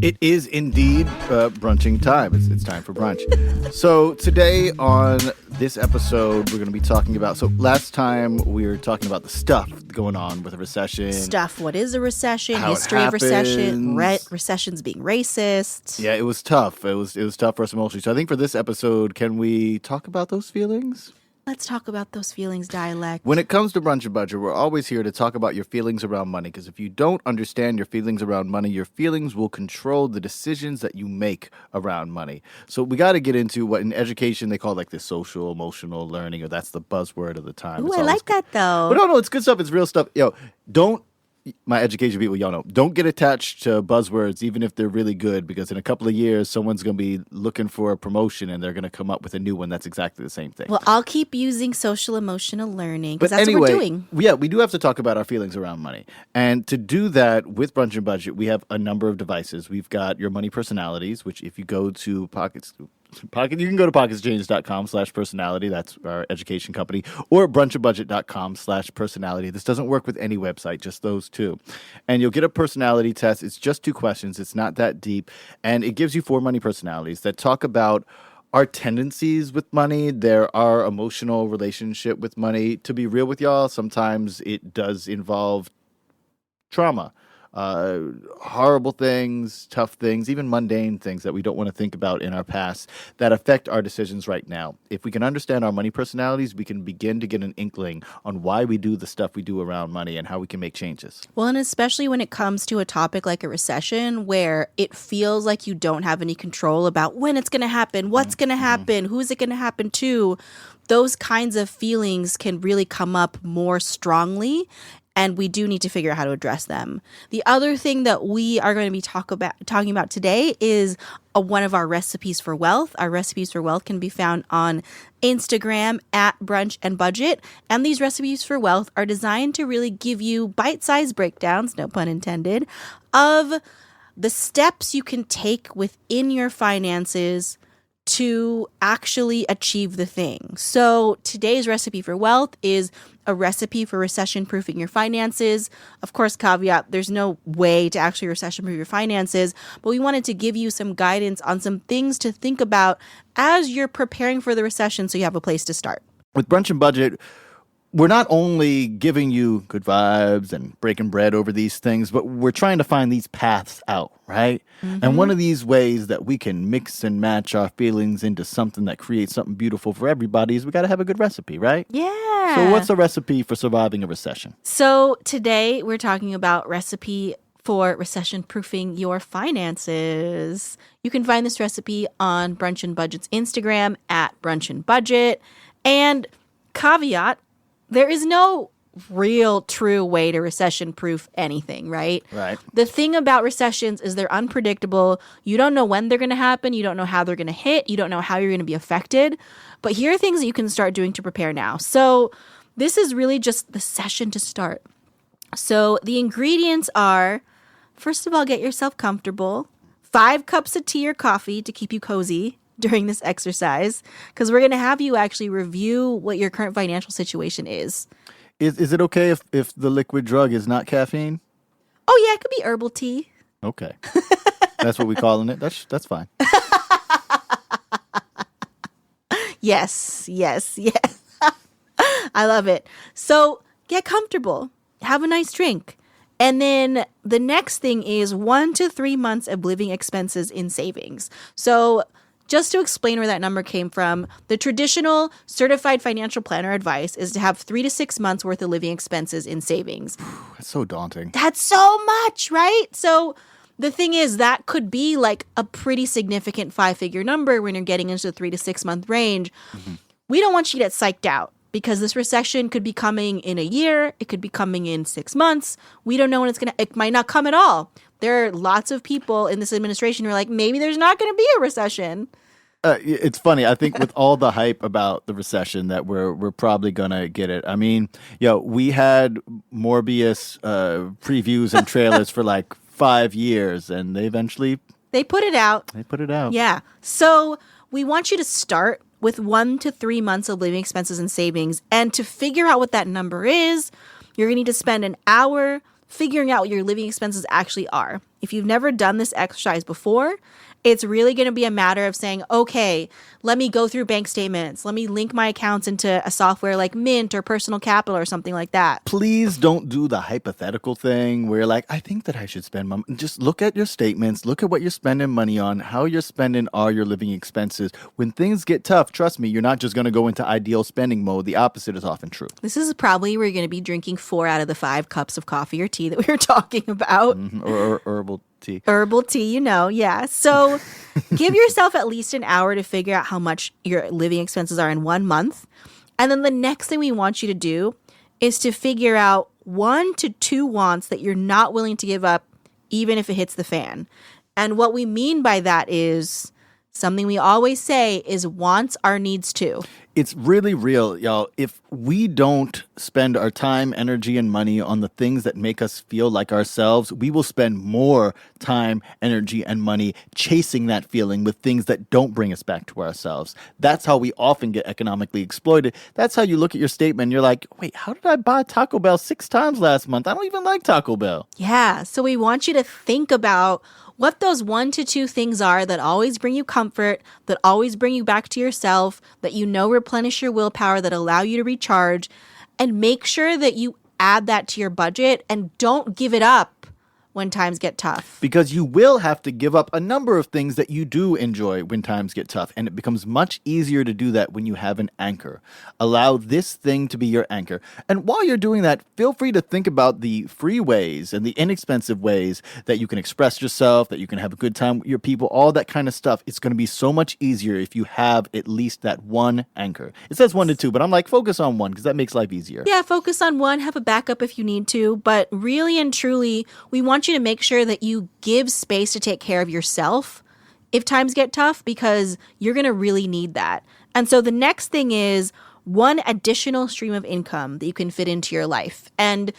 It is indeed brunching time. It's time for brunch. So today on this episode, we're going to be talking about... So last time we were talking about the stuff going on with a recession. Stuff. What is a recession? How History of recession. happens. Recessions being racist. Yeah, it was tough. It was tough for us emotionally. So I think for this episode, can we talk about those feelings? Let's talk about those feelings, dialect. When it comes to Brunch Budget, we're always here to talk about your feelings around money, because if you don't understand your feelings around money, your feelings will control the decisions that you make around money. So we got to get into what in education they call like the social emotional learning, or that's the buzzword of the time. Ooh, I like that though. But no, it's good stuff. It's real stuff. My education people, y'all know, don't get attached to buzzwords, even if they're really good, because in a couple of years, someone's going to be looking for a promotion and they're going to come up with a new one that's exactly the same thing. Well, I'll keep using social emotional learning because But that's anyway, what we're doing. Yeah, we do have to talk about our feelings around money. And to do that with Brunch and Budget, we have a number of devices. We've got your money personalities, which if you go to you can go to pocketchange.com/personality. That's our education company. Or brunchabudget.com/personality. This doesn't work with any website, just those two. And you'll get a personality test. It's just 2 questions. It's not that deep. And it gives you 4 money personalities that talk about our tendencies with money, our emotional relationship with money. To be real with y'all, sometimes it does involve trauma. Horrible things, tough things, even mundane things that we don't want to think about in our past that affect our decisions right now. If we can understand our money personalities, we can begin to get an inkling on why we do the stuff we do around money and how we can make changes. Well, and especially when it comes to a topic like a recession where it feels like you don't have any control about when it's going to happen, what's going to happen, who is it going to happen to, those kinds of feelings can really come up more strongly. And we do need to figure out how to address them. The other thing that we are going to be talking about today is one of our recipes for wealth. Our recipes for wealth can be found on Instagram at Brunch and Budget. And these recipes for wealth are designed to really give you bite-sized breakdowns, no pun intended, of the steps you can take within your finances to actually achieve the thing. So today's recipe for wealth is a recipe for recession-proofing your finances. Of course, caveat, there's no way to actually recession-proof your finances, but we wanted to give you some guidance on some things to think about as you're preparing for the recession so you have a place to start. With Brunch and Budget, we're not only giving you good vibes and breaking bread over these things, but we're trying to find these paths out, right? Mm-hmm. And one of these ways that we can mix and match our feelings into something that creates something beautiful for everybody is we got to have a good recipe, right? Yeah. So what's a recipe for surviving a recession? So today we're talking about recipe for recession-proofing your finances. You can find this recipe on Brunch and Budget's Instagram at Brunch and Budget. And caveat, there is no real true way to recession-proof anything, right? Right. The thing about recessions is they're unpredictable. You don't know when they're going to happen. You don't know how they're going to hit. You don't know how you're going to be affected. But here are things that you can start doing to prepare now. So this is really just the session to start. So the ingredients are, first of all, get yourself comfortable. 5 cups of tea or coffee to keep you cozy during this exercise, because we're going to have you actually review what your current financial situation is. Is it okay if the liquid drug is not caffeine? Oh, yeah, it could be herbal tea. Okay. That's what we're calling it. That's fine. Yes. I love it. So get comfortable. Have a nice drink. And then the next thing is 1 to 3 months of living expenses in savings. So just to explain where that number came from, the traditional certified financial planner advice is to have 3 to 6 months worth of living expenses in savings. That's so daunting. That's so much, right? So the thing is, that could be like a pretty significant 5-figure number when you're getting into the 3 to 6 month range. Mm-hmm. We don't want you to get psyched out because this recession could be coming in a year. It could be coming in 6 months. We don't know when it might not come at all. There are lots of people in this administration who are like, maybe there's not going to be a recession. It's funny. I think with all the hype about the recession that we're probably going to get it. I mean, we had Morbius previews and trailers for like 5 years, and they put it out. Yeah. So we want you to start with 1 to 3 months of living expenses and savings. And to figure out what that number is, you're going to need to spend an hour figuring out what your living expenses actually are. If you've never done this exercise before, it's really going to be a matter of saying, okay, let me go through bank statements. Let me link my accounts into a software like Mint or Personal Capital or something like that. Please don't do the hypothetical thing where you're like, I think that I should spend money. Just look at your statements. Look at what you're spending money on, how you're spending are your living expenses. When things get tough, trust me, you're not just going to go into ideal spending mode. The opposite is often true. This is probably where you're going to be drinking 4 out of the 5 cups of coffee or tea that we were talking about. Or herbal tea. Herbal tea, yeah. So give yourself at least an hour to figure out how much your living expenses are in 1 month. And then the next thing we want you to do is to figure out 1 to 2 wants that you're not willing to give up, even if it hits the fan. And what we mean by that is something we always say is wants are needs too. It's really real, y'all. If we don't spend our time, energy, and money on the things that make us feel like ourselves, we will spend more time, energy, and money chasing that feeling with things that don't bring us back to ourselves. That's how we often get economically exploited. That's how you look at your statement and you're like, wait, how did I buy Taco Bell 6 times last month? I don't even like Taco Bell. Yeah, so we want you to think about what those 1 to 2 things are that always bring you comfort, that always bring you back to yourself, that replenish your willpower, that allow you to recharge, and make sure that you add that to your budget and don't give it up when times get tough. Because you will have to give up a number of things that you do enjoy when times get tough. And it becomes much easier to do that when you have an anchor. Allow this thing to be your anchor. And while you're doing that, feel free to think about the free ways and the inexpensive ways that you can express yourself, that you can have a good time with your people, all that kind of stuff. It's going to be so much easier if you have at least that one anchor. It says 1 to 2, but I'm like, focus on 1 because that makes life easier. Yeah, focus on 1, have a backup if you need to. But really and truly, we want you to make sure that you give space to take care of yourself if times get tough, because you're going to really need that. And so the next thing is 1 additional stream of income that you can fit into your life. And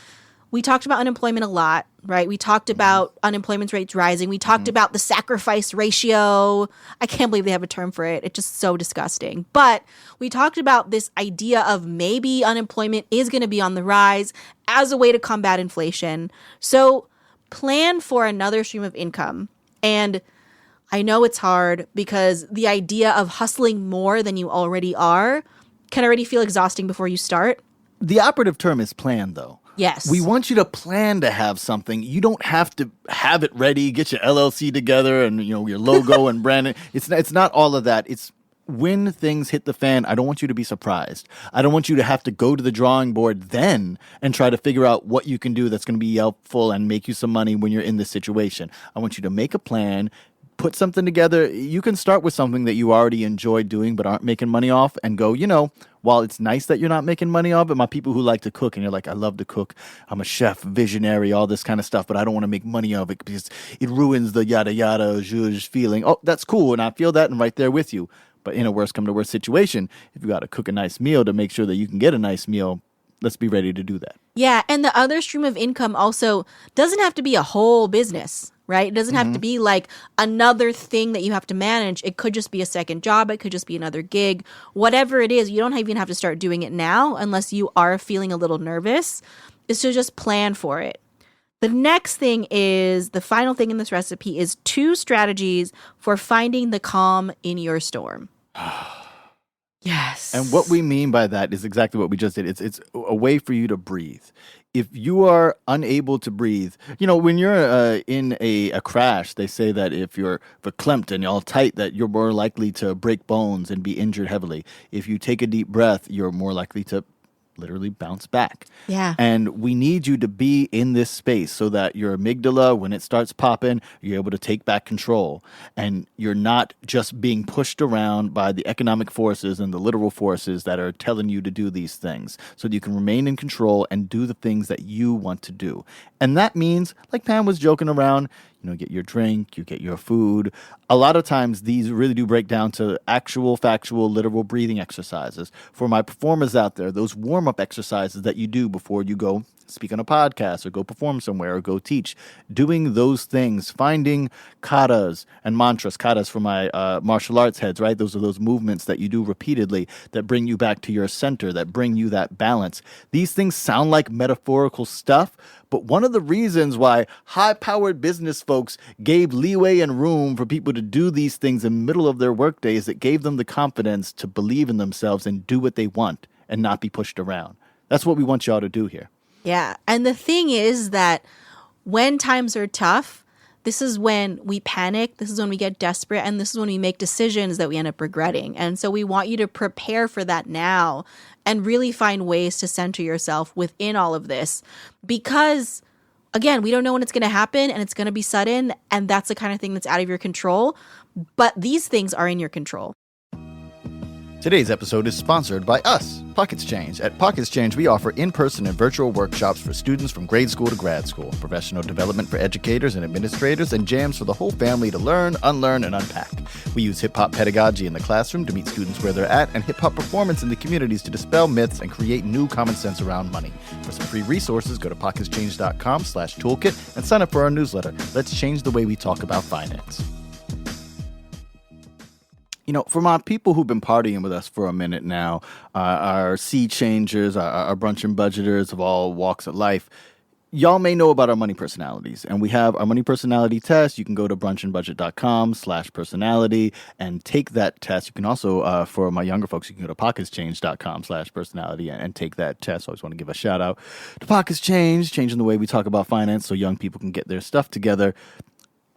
we talked about unemployment a lot, right? We talked about unemployment rates rising. We talked about the sacrifice ratio. I can't believe they have a term for it. It's just so disgusting. But we talked about this idea of maybe unemployment is going to be on the rise as a way to combat inflation. So plan for another stream of income. And I know it's hard because the idea of hustling more than you already are can already feel exhausting before you start. The operative term is plan, though. Yes. We want you to plan to have something. You don't have to have it ready, get your LLC together and your logo and branding. It's not all of that. It's when things hit the fan, I don't want you to be surprised. I don't want you to have to go to the drawing board then and try to figure out what you can do that's going to be helpful and make you some money when you're in this situation. I want you to make a plan, put something together. You can start with something that you already enjoy doing but aren't making money off and go, while it's nice that you're not making money off it, my people who like to cook and you're like, I love to cook, I'm a chef, visionary, all this kind of stuff, but I don't want to make money off it because it ruins the yada yada zhuzh feeling. Oh, that's cool, and I feel that and right there with you. But in a worst come to worst situation, if you got to cook a nice meal to make sure that you can get a nice meal, let's be ready to do that. Yeah, and the other stream of income also doesn't have to be a whole business, right? It doesn't have to be like another thing that you have to manage. It could just be a second job. It could just be another gig. Whatever it is, you don't even have to start doing it now unless you are feeling a little nervous. Is to just plan for it. The next thing is, the final thing in this recipe is 2 strategies for finding the calm in your storm. Yes. And what we mean by that is exactly what we just did. It's a way for you to breathe. If you are unable to breathe, when you're in a crash, they say that if you're verklempt and you're all tight, that you're more likely to break bones and be injured heavily. If you take a deep breath, you're more likely to literally bounce back. Yeah. And we need you to be in this space so that your amygdala, when it starts popping, you're able to take back control. And you're not just being pushed around by the economic forces and the literal forces that are telling you to do these things, so that you can remain in control and do the things that you want to do. And that means, like Pam was joking around, get your drink, you get your food. A lot of times these really do break down to actual, factual, literal breathing exercises. For my performers out there, those warm-up exercises that you do before you go speak on a podcast or go perform somewhere or go teach. Doing those things, finding katas and mantras, katas for my martial arts heads, right? Those are those movements that you do repeatedly that bring you back to your center, that bring you that balance. These things sound like metaphorical stuff, but one of the reasons why high-powered business folks gave leeway and room for people to do these things in the middle of their workday is it gave them the confidence to believe in themselves and do what they want and not be pushed around. That's what we want y'all to do here. Yeah. And the thing is that when times are tough, this is when we panic, this is when we get desperate, and this is when we make decisions that we end up regretting. And so we want you to prepare for that now and really find ways to center yourself within all of this. Because, again, we don't know when it's going to happen, and it's going to be sudden, and that's the kind of thing that's out of your control. But these things are in your control. Today's episode is sponsored by us, PocketChange. At PocketChange, we offer in-person and virtual workshops for students from grade school to grad school, professional development for educators and administrators, and jams for the whole family to learn, unlearn, and unpack. We use hip-hop pedagogy in the classroom to meet students where they're at, and hip-hop performance in the communities to dispel myths and create new common sense around money. For some free resources, go to pocketchange.com/toolkit and sign up for our newsletter. Let's change the way we talk about finance. You know, for my people who've been partying with us for a minute now, our sea changers, our brunch and budgeters of all walks of life, y'all may know about our money personalities. And we have our money personality test. You can go to brunchandbudget.com/personality and take that test. You can also, for my younger folks, you can go to pocketchange.com/personality and take that test. I always want to give a shout out to Pockets Change, changing the way we talk about finance so young people can get their stuff together.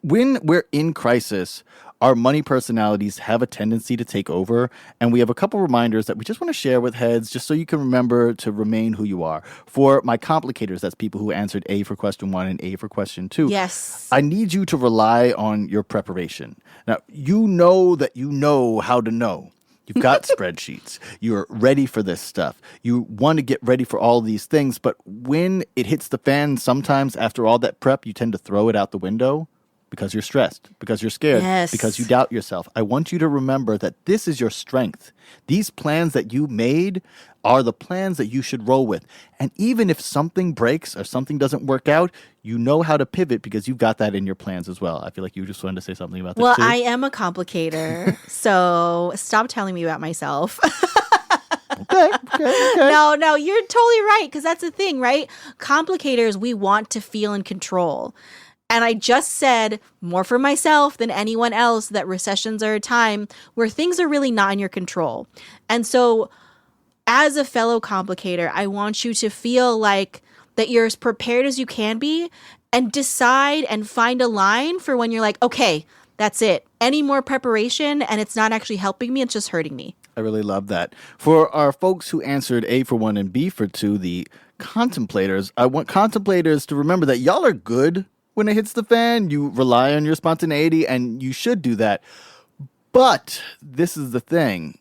When we're in crisis, our money personalities have a tendency to take over, and we have a couple reminders that we just want to share with heads just so you can remember to remain who you are. For my complicators, that's people who answered A for question 1 and A for question 2. Yes. I need you to rely on your preparation. Now, you know that you know how to know. You've got spreadsheets. You're ready for this stuff. You want to get ready for all these things, but when it hits the fan, sometimes after all that prep, you tend to throw it out the window. Because you're stressed, because you're scared, Yes. because you doubt yourself. I want you to remember that this is your strength. These plans that you made are the plans that you should roll with. And even if something breaks or something doesn't work out, you know how to pivot because you've got that in your plans as well. I feel like you just wanted to say something about that Well, too. I am a complicator, so stop telling me about myself. Okay. No, you're totally right, because that's the thing, right? Complicators, we want to feel in control. And I just said, more for myself than anyone else, that recessions are a time where things are really not in your control. And so as a fellow complicator, I want you to feel like that you're as prepared as you can be and decide and find a line for when you're like, okay, that's it. Any more preparation and it's not actually helping me, it's just hurting me. I really love that. For our folks who answered A for 1 and B for 2, the contemplators, I want contemplators to remember that y'all are good. When it hits the fan, you rely on your spontaneity, and you should do that. But this is the thing.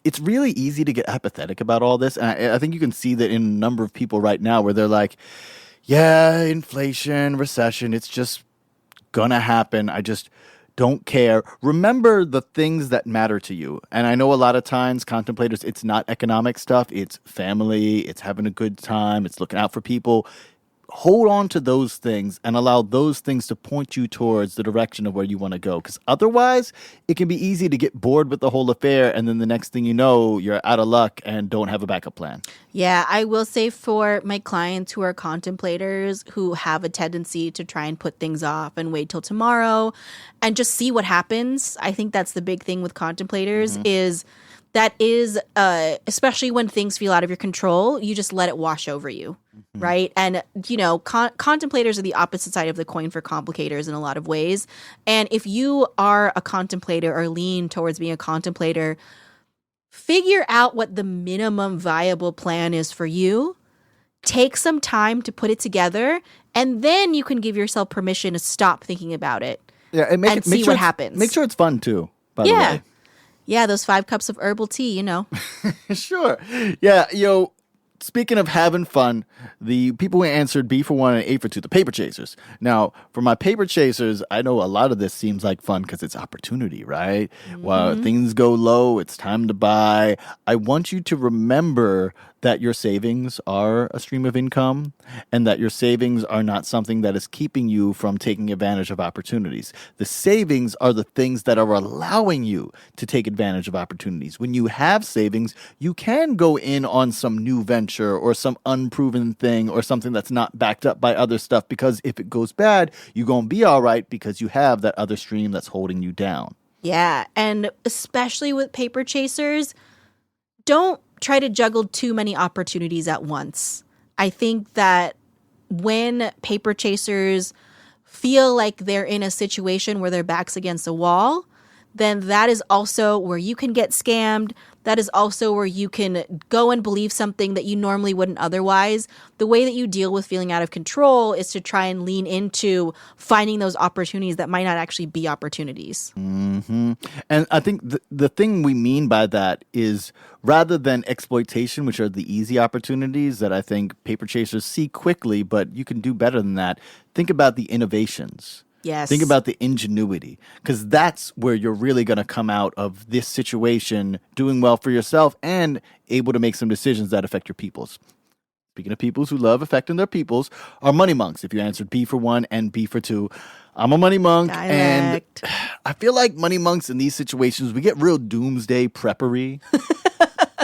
It's really easy to get apathetic about all this. And I think you can see that in a number of people right now where they're like, yeah, inflation, recession, it's just going to happen. I just don't care. Remember the things that matter to you. And I know a lot of times, contemplators, it's not economic stuff. It's family. It's having a good time. It's looking out for people. Hold on to those things and allow those things to point you towards the direction of where you want to go. Because otherwise, it can be easy to get bored with the whole affair. And then the next thing you know, you're out of luck and don't have a backup plan. Yeah, I will say for my clients who are contemplators who have a tendency to try and put things off and wait till tomorrow and just see what happens. I think that's the big thing with contemplators is especially when things feel out of your control, you just let it wash over you, right? And, you know, contemplators are the opposite side of the coin for complicators in a lot of ways. And if you are a contemplator or lean towards being a contemplator, figure out what the minimum viable plan is for you. Take some time to put it together, and then you can give yourself permission to stop thinking about it and see what happens. Make sure it's fun, too, by the way. Yeah, those 5 cups of herbal tea, you know. Sure. Yeah, speaking of having fun, the people who answered B for 1 and A for 2, the paper chasers. Now, for my paper chasers, I know a lot of this seems like fun because it's opportunity, right? While things go low, it's time to buy. I want you to remember that your savings are a stream of income and that your savings are not something that is keeping you from taking advantage of opportunities. The savings are the things that are allowing you to take advantage of opportunities. When you have savings, you can go in on some new venture or some unproven thing or something that's not backed up by other stuff, because if it goes bad, you're going to be all right because you have that other stream that's holding you down. Yeah, and especially with paper chasers, don't try to juggle too many opportunities at once. I think that when paper chasers feel like they're in a situation where their back's against a wall, then that is also where you can get scammed. That is also where you can go and believe something that you normally wouldn't otherwise. The way that you deal with feeling out of control is to try and lean into finding those opportunities that might not actually be opportunities. Mm-hmm. And I think the thing we mean by that is, rather than exploitation, which are the easy opportunities that I think paper chasers see quickly, but you can do better than that, think about the innovations. Yes. Think about the ingenuity, because that's where you're really going to come out of this situation doing well for yourself and able to make some decisions that affect your peoples. Speaking of peoples who love affecting their peoples, are money monks. If you answered B for 1 and B for 2, I'm a money monk. Dialect. And I feel like money monks in these situations, we get real doomsday preppery.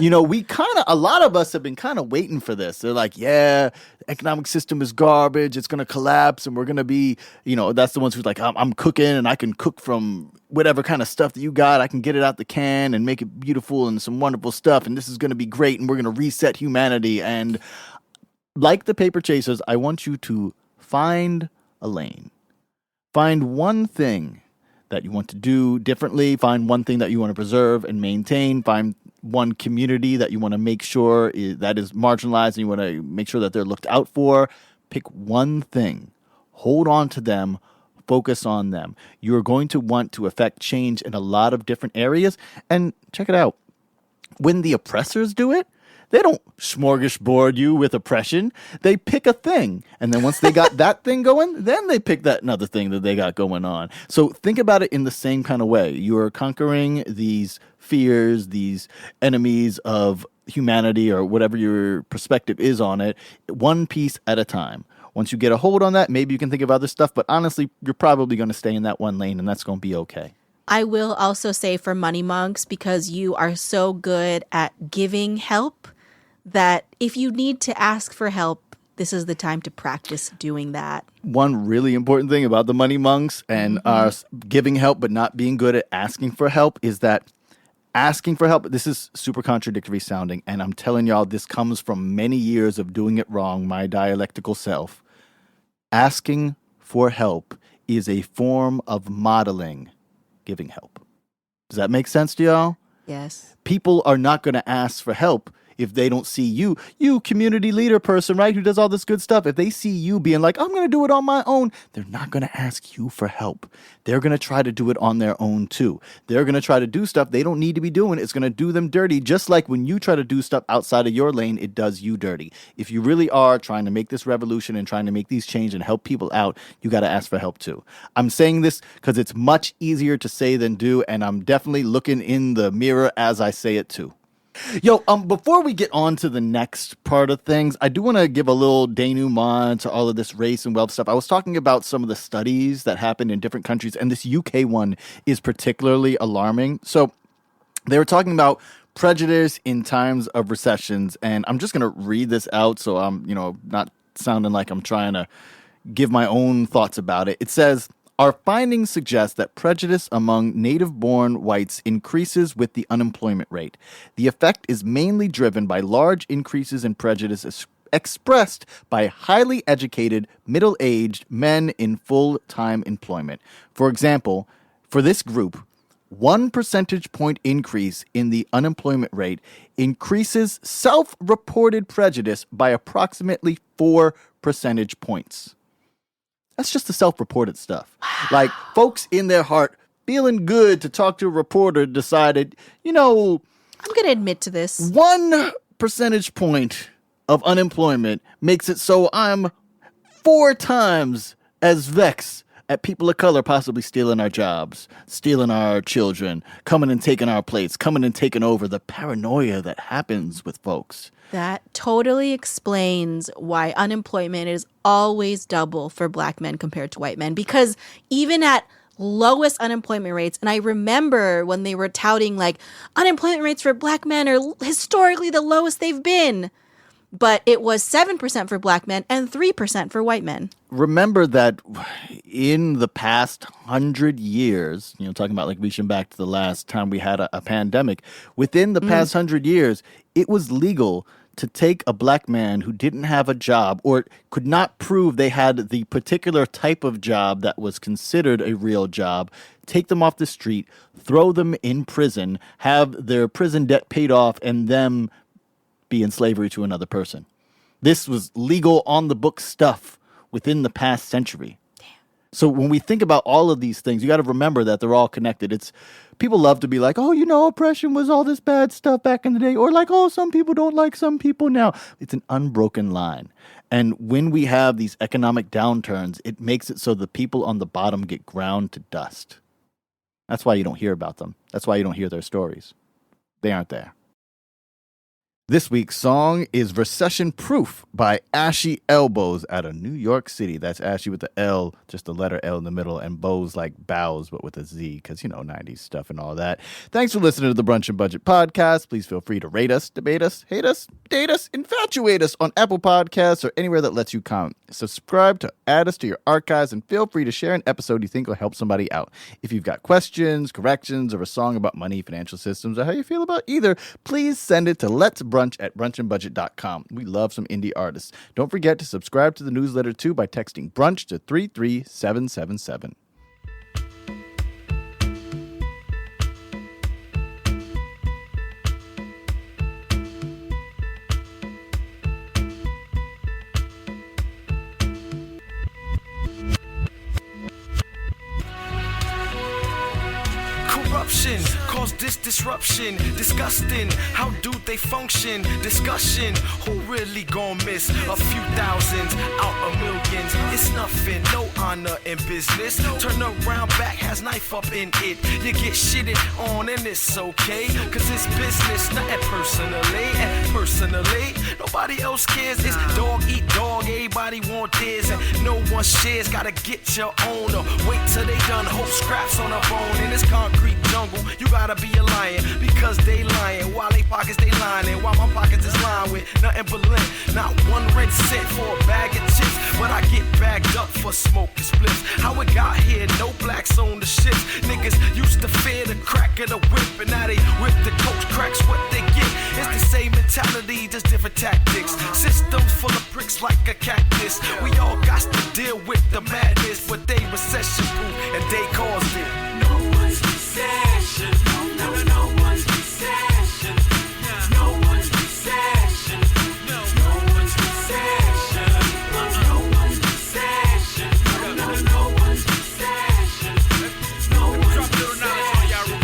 You know, a lot of us have been kind of waiting for this. They're like, yeah, the economic system is garbage. It's going to collapse. And we're going to be, that's the ones who's like, I'm cooking and I can cook from whatever kind of stuff that you got. I can get it out the can and make it beautiful and some wonderful stuff. And this is going to be great. And we're going to reset humanity. And like the paper chasers, I want you to find a lane. Find one thing that you want to do differently. Find one thing that you want to preserve and maintain. Find one community that you want to make sure that is marginalized and you want to make sure that they're looked out for. Pick one thing. Hold on to them. Focus on them. You're going to want to affect change in a lot of different areas. And check it out. When the oppressors do it, they don't smorgasbord you with oppression. They pick a thing. And then once they got that thing going, then they pick that another thing that they got going on. So think about it in the same kind of way. You're conquering these fears, these enemies of humanity or whatever your perspective is on it, one piece at a time. Once you get a hold on that, maybe you can think of other stuff. But honestly, you're probably going to stay in that one lane and that's going to be okay. I will also say for money monks, because you are so good at giving help, that if you need to ask for help, this is the time to practice doing that. One really important thing about the money monks and our giving help but not being good at asking for help is that asking for help, this is super contradictory sounding, and I'm telling y'all this comes from many years of doing it wrong, my dialectical self. Asking for help is a form of modeling giving help. Does that make sense to y'all? Yes. People are not going to ask for help if they don't see you community leader person, right, who does all this good stuff. If they see you being like, I'm going to do it on my own, they're not going to ask you for help. They're going to try to do it on their own too. They're going to try to do stuff they don't need to be doing. It's going to do them dirty, just like when you try to do stuff outside of your lane, it does you dirty. If you really are trying to make this revolution and trying to make these change and help people out, you got to ask for help too. I'm saying this because it's much easier to say than do, and I'm definitely looking in the mirror as I say it too. Yo, before we get on to the next part of things, I do want to give a little denouement to all of this race and wealth stuff. I was talking about some of the studies that happened in different countries, and this UK one is particularly alarming. So they were talking about prejudice in times of recessions, and I'm just going to read this out so I'm, not sounding like I'm trying to give my own thoughts about it. It says, our findings suggest that prejudice among native-born whites increases with the unemployment rate. The effect is mainly driven by large increases in prejudice expressed by highly educated, middle-aged men in full-time employment. For example, for this group, 1 percentage point increase in the unemployment rate increases self-reported prejudice by approximately 4 percentage points. That's just the self-reported stuff. Wow. Like, folks in their heart feeling good to talk to a reporter decided, I'm going to admit to this. 1 percentage point of unemployment makes it so I'm 4 times as vexed at people of color possibly stealing our jobs, stealing our children, coming and taking our plates, coming and taking over, the paranoia that happens with folks. That totally explains why unemployment is always double for black men compared to white men. Because even at lowest unemployment rates, and I remember when they were touting like unemployment rates for black men are historically the lowest they've been, but it was 7% for black men and 3% for white men. Remember that in the past 100 years, talking about like reaching back to the last time we had a pandemic, within the past 100 years, it was legal to take a black man who didn't have a job or could not prove they had the particular type of job that was considered a real job, take them off the street, throw them in prison, have their prison debt paid off, and them be in slavery to another person. This was legal on the book stuff within the past century. So when we think about all of these things, you got to remember that they're all connected. People love to be like, oh, oppression was all this bad stuff back in the day. Or like, oh, some people don't like some people now. It's an unbroken line. And when we have these economic downturns, it makes it so the people on the bottom get ground to dust. That's why you don't hear about them. That's why you don't hear their stories. They aren't there. This week's song is Recession Proof by Ashy Elbows out of New York City. That's Ashy with the L, just the letter L in the middle, and bows like bows, but with a Z, because, 90s stuff and all that. Thanks for listening to the Brunch and Budget podcast. Please feel free to rate us, debate us, hate us, date us, infatuate us on Apple Podcasts or anywhere that lets you comment. Subscribe to add us to your archives, and feel free to share an episode you think will help somebody out. If you've got questions, corrections, or a song about money, financial systems, or how you feel about either, please send it to Brunch at brunchandbudget.com. We love some indie artists. Don't forget to subscribe to the newsletter too by texting brunch to 33777. Corruption caused this disruption. Disgusting, how do they function? Discussion, who really gon' miss a few thousands out of millions? It's nothing, no honor in business. Turn around, back has knife up in it. You get shitted on and it's okay, cause it's business, nothing personally. And personally, nobody else cares. It's dog eat dog, everybody want theirs, and no one shares. Gotta get your own, or wait till they done. Whole scraps on a bone in this concrete jungle. You gotta be a lion, because they lying. While they pockets they lying, while my pockets is lying with nothing but lint. Not 1 rent cent for a bag of chips, but I get bagged up for smoking spliffs. How it got here, no blacks on the ships. Niggas used to fear the crack of the whip, and now they whip the coach, cracks what they get. It's the same mentality, just different tactics. Systems full of bricks like a cactus. We all got to deal with the madness, but they recession proof and they caused it. No one's recession. No one's recession. No one's recession. No one's recession. No one's recession. No one's recession. No one's recession.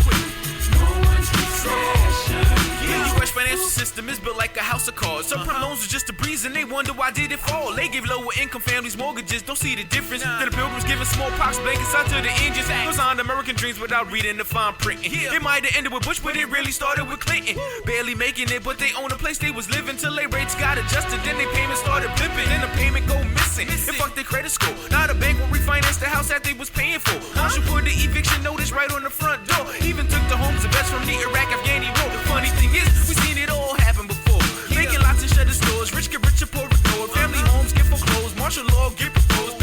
No one's recession. The U.S. financial system is built like a house of cards. Some loans are just a breeze and they wonder why did it fall. They give lower income families mortgages, don't see the difference. To the pilgrims giving smallpox blankets out to the Indians. Those aren't American dreams without reading the fine print. It might have ended with Bush, but it really started with Clinton. Barely making it, but they own a place they was living till their rates got adjusted. Then their payment started blipping, then the payment go missing. And fuck their credit score. Now the bank will refinance the house that they was paying for. Marshall put the eviction notice right on the front door. Even took the homes of vets from the Iraq, Afghani war. The funny thing is, we seen it all happen before. Making lots of shutter stores, rich get richer, poor ignored. Family homes get foreclosed, martial law get proposed.